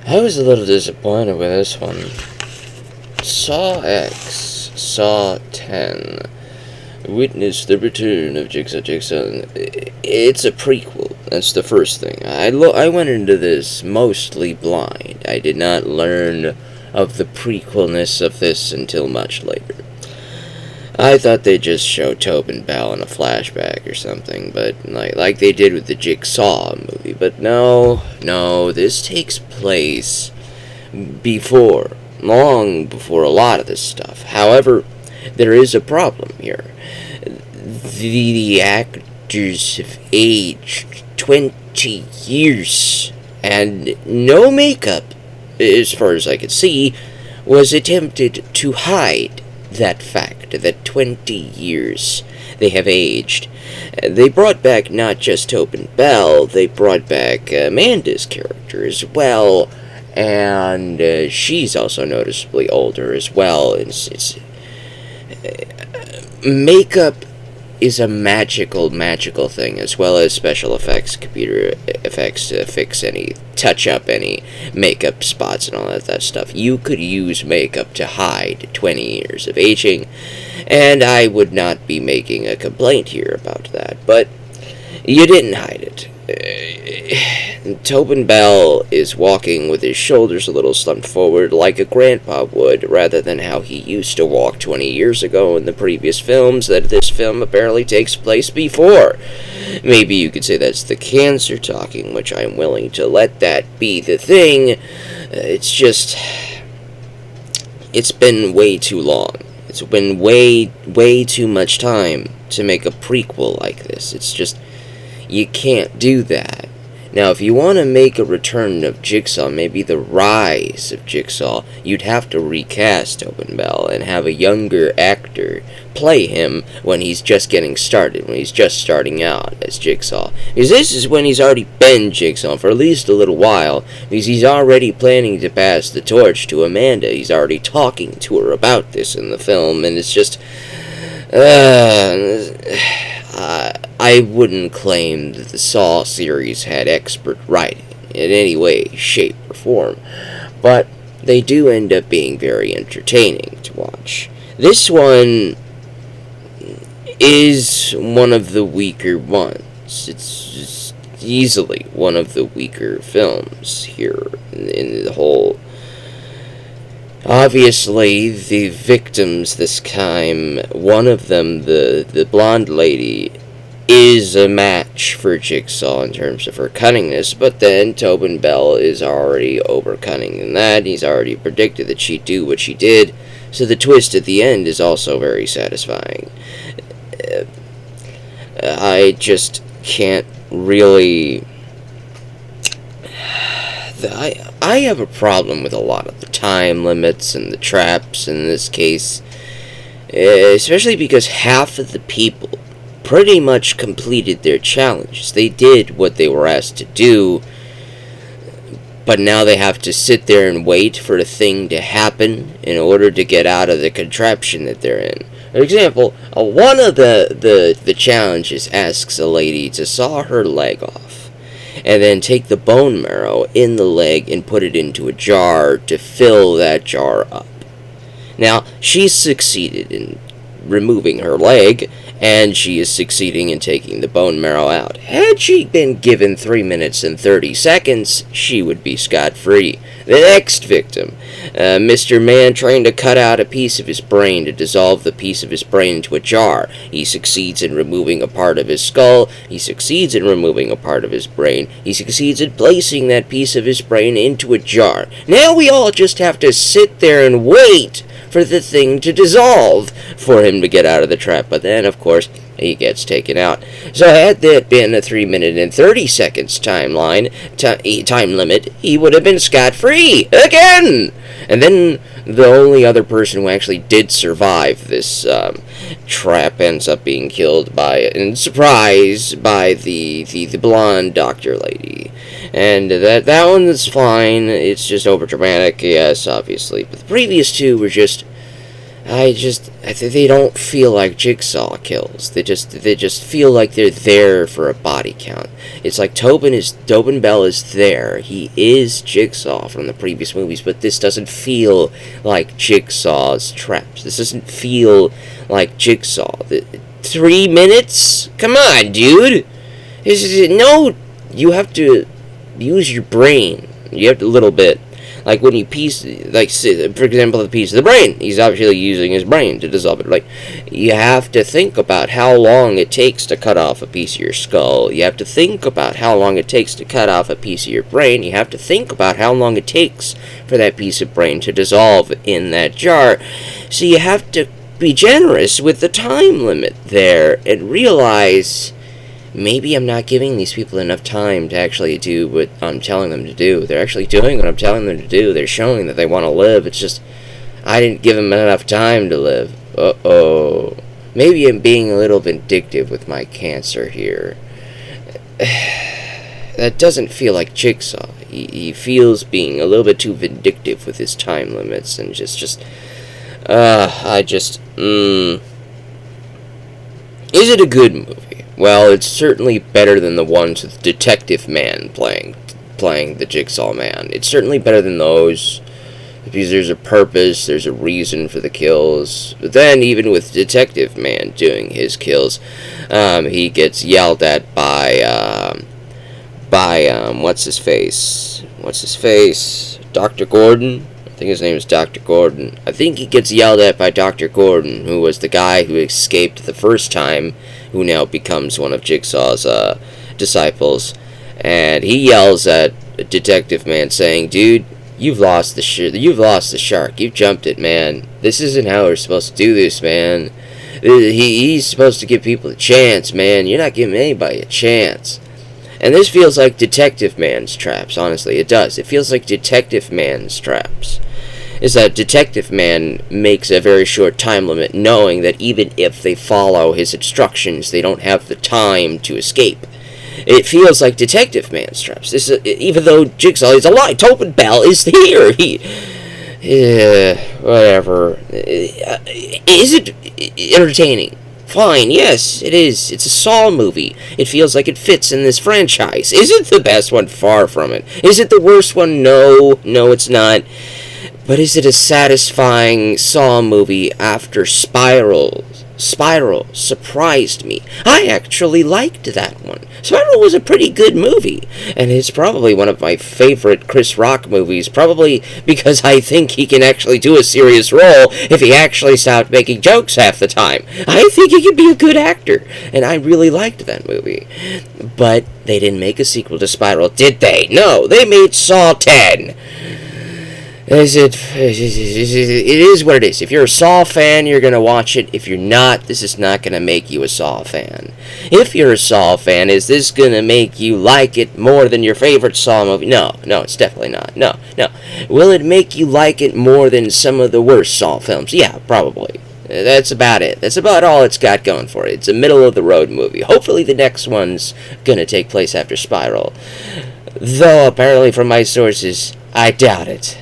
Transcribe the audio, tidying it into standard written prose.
I was a little disappointed with this one. Saw X, Saw 10. Witness the return of Jigsaw. It's a prequel. That's the first thing. I went into this mostly blind. I did not learn of the prequelness of this until much later. I thought they'd just show Tobin Bell in a flashback or something, but like they did with the Jigsaw movie. But no, this takes place long before a lot of this stuff. However, there is a problem here. The actors have aged 20 years, and no makeup, as far as I could see, was attempted to hide that fact that 20 years they have aged. They brought back not just Tobin Bell, they brought back Amanda's character as well, and she's also noticeably older as well. Makeup is a magical thing, as well as special effects, computer effects to fix touch up any makeup spots and all that stuff. You could use makeup to hide 20 years of aging, and I would not be making a complaint here about that, but you didn't hide it. Tobin Bell is walking with his shoulders a little slumped forward like a grandpa would, rather than how he used to walk 20 years ago in the previous films that this film apparently takes place before. Maybe you could say that's the cancer talking, which I'm willing to let that be the thing. It's just, it's been way too long. It's been way too much time to make a prequel like this. It's just, you can't do that. Now, if you want to make a return of Jigsaw, maybe the rise of Jigsaw, you'd have to recast Tobin Bell and have a younger actor play him when he's just getting started, when he's just starting out as Jigsaw. Because this is when he's already been Jigsaw for at least a little while, because he's already planning to pass the torch to Amanda. He's already talking to her about this in the film, and it's just... I wouldn't claim that the Saw series had expert writing in any way, shape, or form, but they do end up being very entertaining to watch. This one is one of the weaker ones. It's easily one of the weaker films here in the whole. Obviously, the victims this time, one of them, the blonde lady, is a match for Jigsaw in terms of her cunningness, but then Tobin Bell is already over-cunning in that. He's already predicted that she'd do what she did, so the twist at the end is also very satisfying. I just can't really... I have a problem with a lot of the time limits and the traps in this case, especially because half of the people pretty much completed their challenges. They did what they were asked to do, but now they have to sit there and wait for a thing to happen in order to get out of the contraption that they're in. For example, one of the challenges asks a lady to saw her leg off, and then take the bone marrow in the leg and put it into a jar to fill that jar up. Now, she's succeeded in removing her leg, and she is succeeding in taking the bone marrow out. Had she been given 3 minutes and 30 seconds, she would be scot-free. The next victim, Mr. Man trying to cut out a piece of his brain to dissolve the piece of his brain into a jar. He succeeds in removing a part of his skull. He succeeds in removing a part of his brain. He succeeds in placing that piece of his brain into a jar. Now we all just have to sit there and wait for the thing to dissolve for him to get out of the trap. But then, of course, he gets taken out. So had that been a 3 minute and 30 seconds time limit, he would have been scot-free again. And then the only other person who actually did survive this trap ends up being killed by the blonde doctor lady. And that one is fine. It's just overdramatic, yes, obviously. But the previous two were just... they don't feel like Jigsaw kills. They just feel like they're there for a body count. It's like Tobin Bell is there. He is Jigsaw from the previous movies, but this doesn't feel like Jigsaw's traps. This doesn't feel like Jigsaw. 3 minutes? Come on, dude. No, you have to use your brain. You have to a little bit. Like when you piece, like for example, the piece of the brain, he's obviously using his brain to dissolve it. Like, you have to think about how long it takes to cut off a piece of your skull. You have to think about how long it takes to cut off a piece of your brain. You have to think about how long it takes for that piece of brain to dissolve in that jar. So you have to be generous with the time limit there and realize, maybe I'm not giving these people enough time to actually do what I'm telling them to do. They're actually doing what I'm telling them to do. They're showing that they want to live. It's just, I didn't give them enough time to live. Uh-oh. Maybe I'm being a little vindictive with my cancer here. That doesn't feel like Jigsaw. He feels being a little bit too vindictive with his time limits and Is it a good movie? Well, it's certainly better than the ones with Detective Man playing the Jigsaw Man. It's certainly better than those, because there's a purpose, there's a reason for the kills. But then, even with Detective Man doing his kills, he gets yelled at by what's his face? Dr. Gordon? I think his name is Dr. Gordon. I think he gets yelled at by Dr. Gordon, who was the guy who escaped the first time, who now becomes one of Jigsaw's disciples. And he yells at Detective Man saying, "Dude, you've lost the shark. You've jumped it, man. This isn't how we're supposed to do this, man. He's supposed to give people a chance, man. You're not giving anybody a chance." And this feels like Detective Man's traps, honestly. It does. It feels like Detective Man's traps. Is that Detective Man makes a very short time limit, knowing that even if they follow his instructions, they don't have the time to escape. It feels like Detective Man's traps. Even though Jigsaw is alive, Tobin Bell is here. Whatever. Is it entertaining? Fine, yes, it is. It's a Saw movie. It feels like it fits in this franchise. Is it the best one? Far from it. Is it the worst one? No, it's not. But is it a satisfying Saw movie after Spiral? Spiral surprised me. I actually liked that one. Spiral was a pretty good movie, and it's probably one of my favorite Chris Rock movies, probably because I think he can actually do a serious role if he actually stopped making jokes half the time. I think he could be a good actor, and I really liked that movie. But they didn't make a sequel to Spiral, did they? No, they made Saw 10. It is what it is. If you're a Saw fan, you're going to watch it. If you're not, this is not going to make you a Saw fan. If you're a Saw fan, is this going to make you like it more than your favorite Saw movie? No, it's definitely not. No. Will it make you like it more than some of the worst Saw films? Yeah, probably. That's about it. That's about all it's got going for it. It's a middle-of-the-road movie. Hopefully the next one's going to take place after Spiral. Though, apparently from my sources, I doubt it.